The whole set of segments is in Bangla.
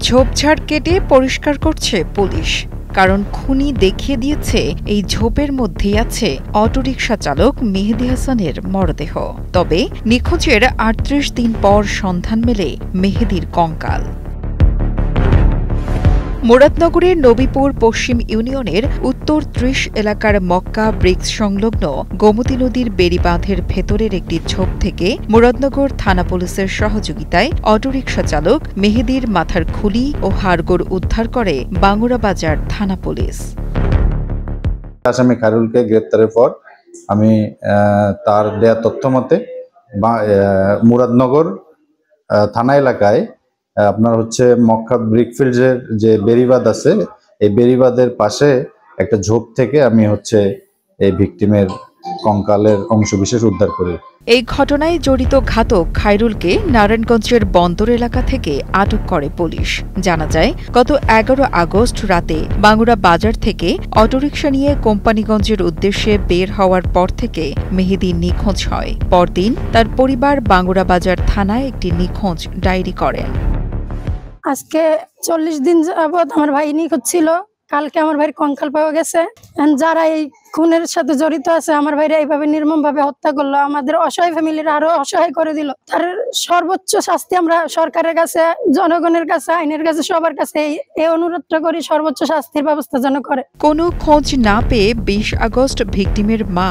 ঝোপঝাড় কেটে পরিষ্কার করছে পুলিশ, কারণ খুনি দেখিয়ে দিয়েছে এই ঝোপের মধ্যেই আছে অটোরিকশা চালক মেহেদী হাসানের মরদেহ। তবে নিখোঁজের ৩৮ দিন পর সন্ধান মেলে মেহেদীর কঙ্কাল। মুরাদনগরের নবীপুর পশ্চিম ইউনিয়নের উত্তর ৩০ এলাকার মক্কা ব্রিক্স সংলগ্ন গোমতী নদীর বেড়িবাঁধের ভেতরের একটি ঝোপ থেকে মুরাদনগর থানা পুলিশের সহযোগিতায় অটোরিকশা চালক মেহেদীর মাথার খুলি ও হাড়গোড় উদ্ধার করে বাঙ্গুরা বাজার থানা পুলিশ। আসামি খায়রুলকে গ্রেপ্তারের পর আমি তার দেয়া তথ্য মতে মুরাদনগর থানা এলাকায় আপনার মক্কা ব্রিকফিল্ডের যে বেড়িবাঁধ আছে, এই বেড়িবাঁধের পাশে একটা ঝোপ থেকে আমি এই ভিকটিমের কঙ্কালের অংশবিশেষ উদ্ধার করি। এই ঘটনায় জড়িত ঘাতক খায়রুলকে নারায়ণগঞ্জের বন্দর এলাকা থেকে আটক করে পুলিশ। জানা যায়, গত ১১ আগস্ট রাতে বাঙ্গুরা বাজার থেকে অটোরিকশা নিয়ে কোম্পানিগঞ্জের উদ্দেশ্যে বের হওয়ার পর থেকে মেহেদী নিখোঁজ হয়। পরদিন তার পরিবার বাঙ্গুরা বাজার থানায় একটি নিখোঁজ ডায়েরি করেন। আজকে 40 দিন যাবৎ আমার ভাই নিখোঁজ ছিল। কালকে আমার ভাইয়ের কঙ্কাল পাওয়া গেছে। যারা এই খুনের সাথে জড়িত আছে, আমার ভাইরা এইভাবে নির্মমভাবে হত্যা করলো, আমাদের অসহায় ফ্যামিলির আরো অসহায় করে দিল। তার সর্বোচ্চ শাস্তি আমরা সরকারের কাছে, জনগণের কাছে, আইনের কাছে, সবার কাছে এই অনুরোধটা করি, সর্বোচ্চ শাস্তির ব্যবস্থা যেন করে। কোনো খোঁজ না পেয়ে ২০ আগস্ট ভিকটিমের মা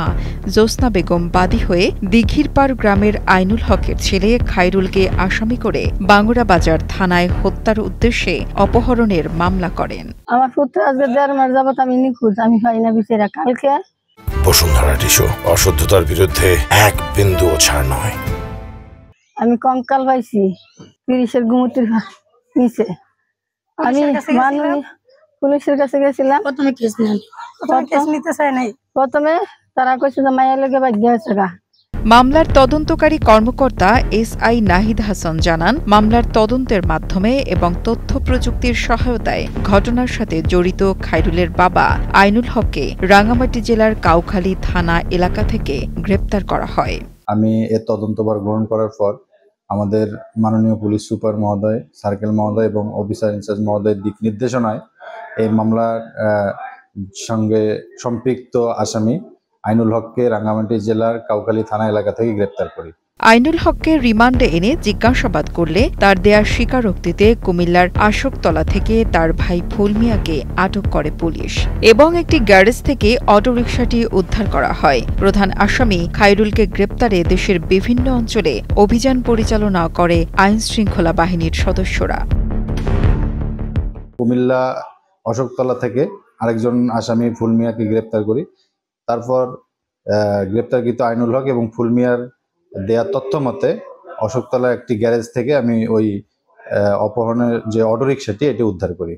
জোসনা বেগম বাদী হয়ে দিঘিরপাড় গ্রামের আইনুল হকের ছেলে খায়রুলকে আসামি করে বাঙ্গুরা বাজার থানায় হত্যার উদ্দেশ্যে অপহরণের মামলা করেন। আমার পুত্র আজকে ১.৫ মাস যাবত আমি নিখোঁজ, আমি পাই না বিচারা। কালকে বসুন্ধরা টিস্যু অশুদ্ধতার বিরুদ্ধে এক বিন্দুও ছাড় নয়। আমি কঙ্কাল পাইছি ৩০-এর গুমতির নিচে। আমি পুলিশের কাছে গেছিলাম। প্রথমে তারা কইছে যে মায়ের লেগে ভাগ্য হয়েছে গা। মামলার তদন্তকারী কর্মকর্তা এসআই নাহিদ হাসান জানান, মামলার তদন্তের মাধ্যমে এবং তথ্য প্রযুক্তির সহায়তায় ঘটনার সাথে জড়িত খায়রুলের বাবা আইনুল হককে রাঙ্গামাটি জেলার কাউখালী থানা এলাকা থেকে গ্রেপ্তার করা হয়। আমি এর তদন্তভার গ্রহণ করার পর আমাদের মাননীয় পুলিশ সুপার মহোদয়, সার্কেল মহোদয় এবং অফিসার ইনচার্জ মহোদয়ের দিক নির্দেশনায় এই মামলার সঙ্গে সম্পৃক্ত আসামি আইনুল হককে রাঙ্গামাটি জেলার কাউখালী থানা এলাকা থেকে গ্রেপ্তার করি। আইনুল হককে রিমান্ডে এনে জিজ্ঞাসাবাদ করলে তার দেয়া স্বীকারোক্তিতে কুমিল্লার আশোকতলা থেকে তার ভাই ফুল মিয়াকে আটক করে পুলিশ এবং একটি গ্যারেজ থেকে অটোরিকশাটি উদ্ধার করা হয়। প্রধান আসামি খায়রুলকে গ্রেপ্তারে দেশের বিভিন্ন অঞ্চলে অভিযান পরিচালনা করে আইনশৃঙ্খলা বাহিনীর সদস্যরা। কুমিল্লা আশোকতলা থেকে আরেকজন আসামি ফুল মিয়াকে গ্রেপ্তার করি। তারপর গ্রেপ্তারকৃত আইনুল হক এবং ফুল মিয়ার দেয়া তথ্য মতে অশোকতলা একটি গ্যারেজ থেকে আমি ওই অপহরণের যে অটোরিকশাটি এটি উদ্ধার করি।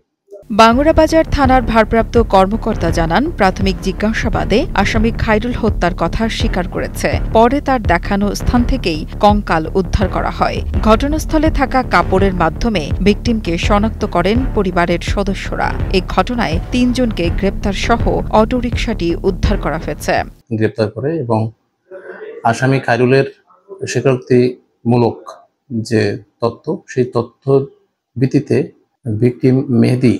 বাঙ্গুরা বাজার থানার ভারপ্রাপ্ত কর্মকর্তা জানান, প্রাথমিক জিজ্ঞাসাবাদে আসামি খায়রুল হত্যার কথা স্বীকার করেছে। পরে তার দেখানো স্থান থেকেই কঙ্কাল উদ্ধার করা হয়। ঘটনাস্থলে থাকা কাপড়ের মাধ্যমে ভিকটিমকে শনাক্ত করেন পরিবারের সদস্যরা। এই ঘটনায় ৩ জনকে গ্রেপ্তার সহ অটোরিকশাটি উদ্ধার করা হয়েছে। গ্রেপ্তার করে এবং আসামি খায়রুলের স্বীকারোক্তিমূলক যে তথ্য, সেই তথ্য ভিত্তিতে ভিকটিম মেহেদী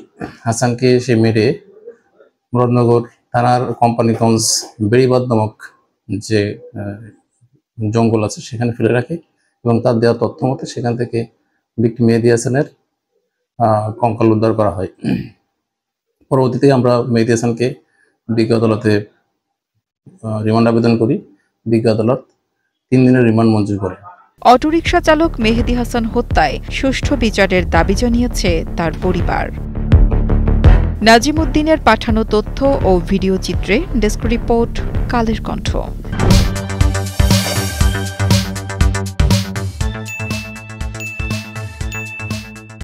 হাসানকে সে মেরে মুরাদনগর থানার কোম্পানিগঞ্জ বেড়িবাঁধ নামক যে জঙ্গল আছে সেখানে ফেলে রাখে এবং তার দেওয়া তথ্য মতে সেখান থেকে ভিকটিম মেহেদী হাসানের কঙ্কাল উদ্ধার করা হয়। পরবর্তীতে আমরা মেহেদী হাসানকে বিজ্ঞ আদালতে রিমান্ড আবেদন করি। বিজ্ঞ আদালত 3 দিনের রিমান্ড মঞ্জুর করে। অটোরিকশা চালক মেহেদী হাসান হত্যায় সুষ্ঠু বিচারের দাবি জানিয়েছে তার পরিবার। নাজিম উদ্দিনের পাঠানো তথ্য ও ভিডিও চিত্রে ডেস্ক রিপোর্ট, কালের কণ্ঠ।